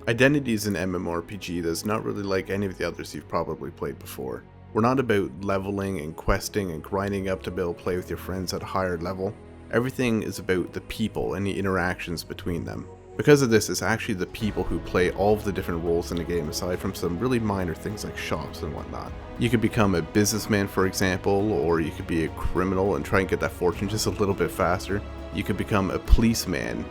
Identity is an MMORPG that's not really like any of the others you've probably played before. We're not about leveling and questing and grinding up to be able to play with your friends at a higher level. Everything is about the people and the interactions between them. Because of this, it's actually the people who play all of the different roles in the game aside from some really minor things like shops and whatnot. You could become a businessman, for example, or you could be a criminal and try and get that fortune just a little bit faster. You could become a policeman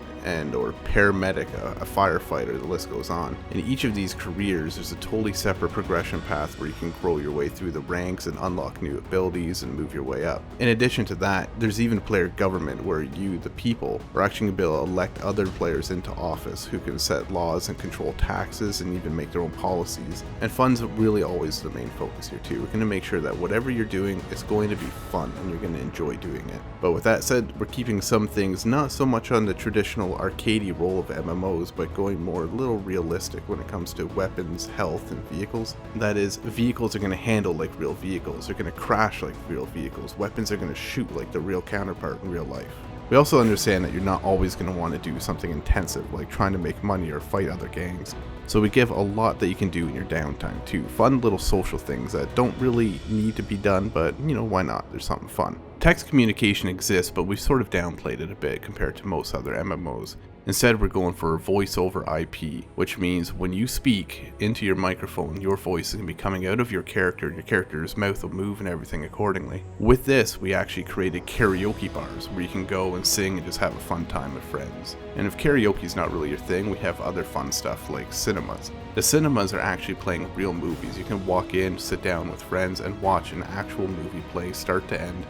or paramedic, a firefighter, the list goes on. In each of these careers, there's a totally separate progression path where you can grow your way through the ranks and unlock new abilities and move your way up. In addition to that, there's even player government where you, the people, are actually going to be able to elect other players into office who can set laws and control taxes and even make their own policies. And fun's really always the main focus here too. We're going to make sure that whatever you're doing is going to be fun and you're going to enjoy doing it. But with that said, we're keeping some things not so much on the traditional arcadey role of MMOs, but going more a little realistic when it comes to weapons, health, and vehicles. That is, vehicles are going to handle like real vehicles, they're going to crash like real vehicles, weapons are going to shoot like the real counterpart in real life. We also understand that you're not always going to want to do something intensive like trying to make money or fight other gangs. So we give a lot that you can do in your downtime too. Fun little social things that don't really need to be done, but why not? There's something fun. Text communication exists, but we've sort of downplayed it a bit compared to most other MMOs. Instead, we're going for voice over IP, which means when you speak into your microphone, your voice is going to be coming out of your character, and your character's mouth will move and everything accordingly. With this, we actually created karaoke bars where you can go and sing and just have a fun time with friends. And if karaoke is not really your thing, we have other fun stuff like cinemas. The cinemas are actually playing real movies. You can walk in, sit down with friends, and watch an actual movie play start to end.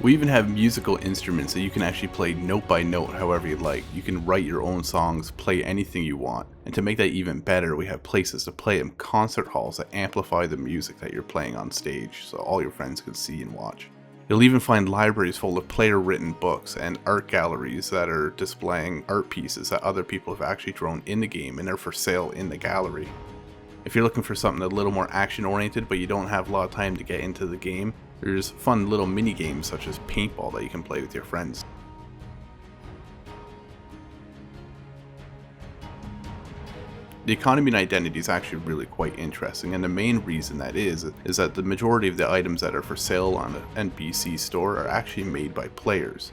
We even have musical instruments that you can actually play note by note however you like. You can write your own songs, play anything you want. And to make that even better, we have places to play them, concert halls that amplify the music that you're playing on stage so all your friends can see and watch. You'll even find libraries full of player-written books and art galleries that are displaying art pieces that other people have actually drawn in the game and are for sale in the gallery. If you're looking for something a little more action-oriented but you don't have a lot of time to get into the game, there's fun little mini games such as paintball that you can play with your friends. The economy and identity is actually really quite interesting, and the main reason that is that the majority of the items that are for sale on the NPC store are actually made by players.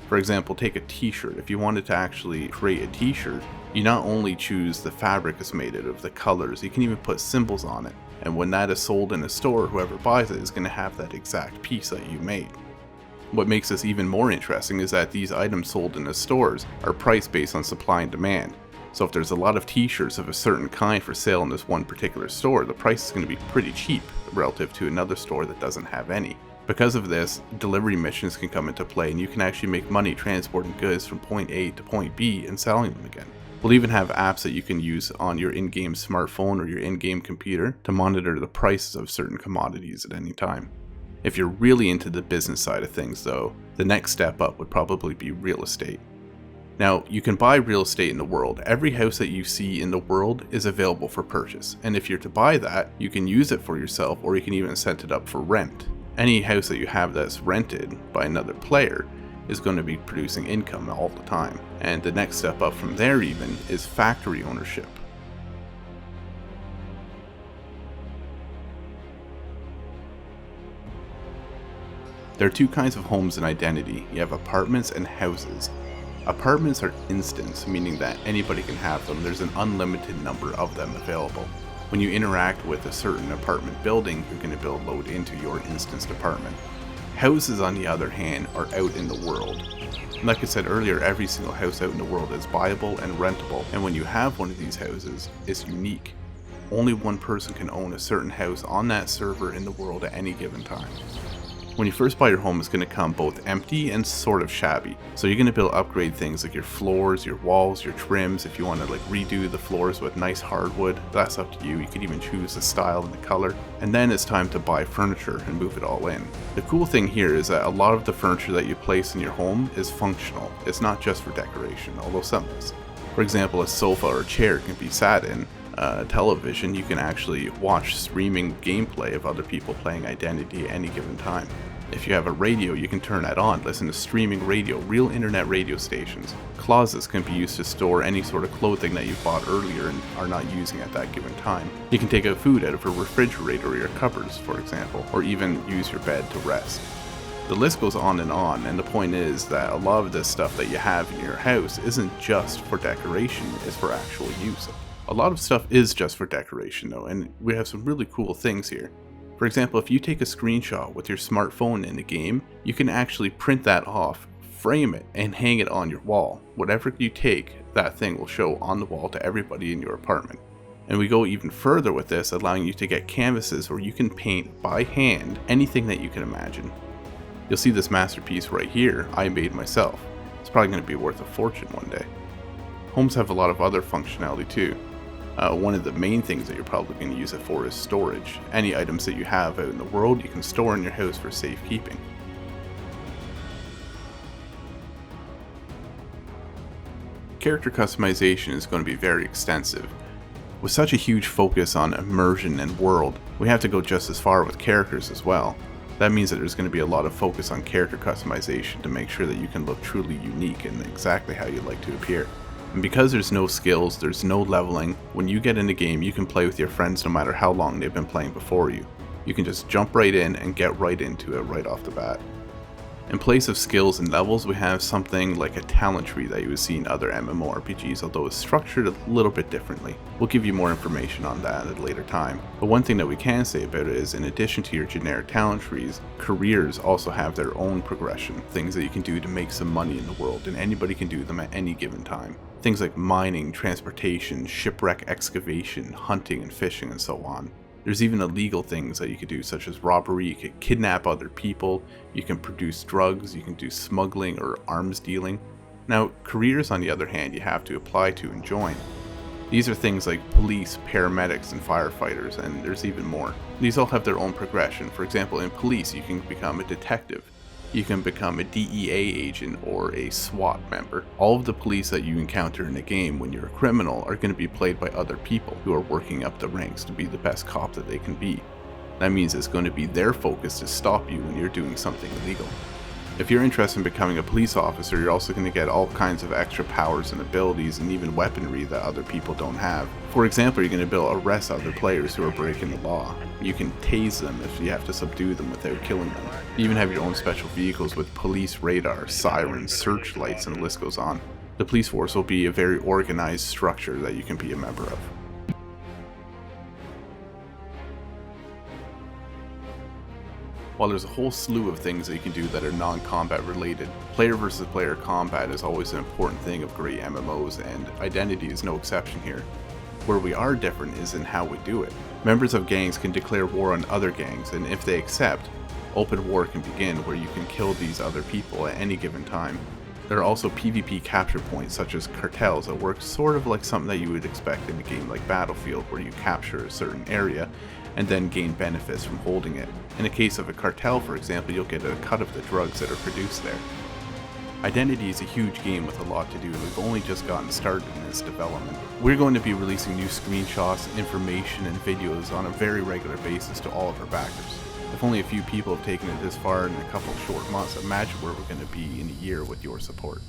For example, take a t-shirt. If you wanted to actually create a t-shirt, you not only choose the fabric it's made out of, the colors, you can even put symbols on it. And when that is sold in a store, whoever buys it is going to have that exact piece that you made. What makes this even more interesting is that these items sold in the stores are priced based on supply and demand. So if there's a lot of t-shirts of a certain kind for sale in this one particular store, the price is going to be pretty cheap relative to another store that doesn't have any. Because of this, delivery missions can come into play and you can actually make money transporting goods from point A to point B and selling them again. We'll even have apps that you can use on your in-game smartphone or your in-game computer to monitor the prices of certain commodities at any time. If you're really into the business side of things though, the next step up would probably be real estate. Now, you can buy real estate in the world. Every house that you see in the world is available for purchase, and if you're to buy that, you can use it for yourself or you can even set it up for rent. Any house that you have that's rented by another player is going to be producing income all the time. And the next step up from there even is factory ownership. There are two kinds of homes in Identity. You have apartments and houses. Apartments are instants, meaning that anybody can have them. There's an unlimited number of them available. When you interact with a certain apartment building, you're going to build load into your instanced apartment. Houses, on the other hand, are out in the world. Like I said earlier, every single house out in the world is buyable and rentable, and when you have one of these houses, it's unique. Only one person can own a certain house on that server in the world at any given time. When you first buy your home, it's going to come both empty and sort of shabby. So you're going to be able to upgrade things like your floors, your walls, your trims. If you want to redo the floors with nice hardwood, that's up to you. You can even choose the style and the color. And then it's time to buy furniture and move it all in. The cool thing here is that a lot of the furniture that you place in your home is functional. It's not just for decoration, although some is. For example, a sofa or a chair can be sat in. Television, you can actually watch streaming gameplay of other people playing Identity at any given time. If you have a radio, you can turn that on, listen to streaming radio, real internet radio stations. Closets can be used to store any sort of clothing that you bought earlier and are not using at that given time. You can take out food out of a refrigerator or your cupboards, for example, or even use your bed to rest. The list goes on, and the point is that a lot of this stuff that you have in your house isn't just for decoration, it's for actual use. A lot of stuff is just for decoration though, and we have some really cool things here. For example, if you take a screenshot with your smartphone in a game, you can actually print that off, frame it, and hang it on your wall. Whatever you take, that thing will show on the wall to everybody in your apartment. And we go even further with this, allowing you to get canvases where you can paint by hand anything that you can imagine. You'll see this masterpiece right here, I made myself. It's probably going to be worth a fortune one day. Homes have a lot of other functionality too. One of the main things that you're probably going to use it for is storage. Any items that you have out in the world you can store in your house for safekeeping. Character customization is going to be very extensive. With such a huge focus on immersion and world, we have to go just as far with characters as well. That means that there's going to be a lot of focus on character customization to make sure that you can look truly unique and exactly how you'd like to appear. And because there's no skills, there's no leveling, when you get in the game you can play with your friends no matter how long they've been playing before you. You can just jump right in and get right into it right off the bat. In place of skills and levels, we have something like a talent tree that you would see in other MMORPGs, although it's structured a little bit differently. We'll give you more information on that at a later time. But one thing that we can say about it is, in addition to your generic talent trees, careers also have their own progression, things that you can do to make some money in the world, and anybody can do them at any given time. Things like mining, transportation, shipwreck excavation, hunting and fishing, and so on. There's even illegal things that you could do, such as robbery. You could kidnap other people, you can produce drugs, you can do smuggling or arms dealing. Now, careers on the other hand, you have to apply to and join. These are things like police, paramedics, and firefighters, and there's even more. These all have their own progression. For example, in police, you can become a detective. You can become a DEA agent or a SWAT member. All of the police that you encounter in a game when you're a criminal are going to be played by other people who are working up the ranks to be the best cop that they can be. That means it's going to be their focus to stop you when you're doing something illegal. If you're interested in becoming a police officer, you're also going to get all kinds of extra powers and abilities and even weaponry that other people don't have. For example, you're going to be able to arrest other players who are breaking the law. You can tase them if you have to subdue them without killing them. You even have your own special vehicles with police radar, sirens, searchlights, and the list goes on. The police force will be a very organized structure that you can be a member of. While there's a whole slew of things that you can do that are non-combat related, player versus player combat is always an important thing of great MMOs, and Identity is no exception here. Where we are different is in how we do it. Members of gangs can declare war on other gangs, and if they accept, open war can begin where you can kill these other people at any given time. There are also PvP capture points such as cartels that work sort of like something that you would expect in a game like Battlefield, where you capture a certain area and then gain benefits from holding it. In the case of a cartel, for example, you'll get a cut of the drugs that are produced there. Identity is a huge game with a lot to do, and we've only just gotten started in its development. We're going to be releasing new screenshots, information, and videos on a very regular basis to all of our backers. If only a few people have taken it this far in a couple short months, imagine where we're going to be in a year with your support.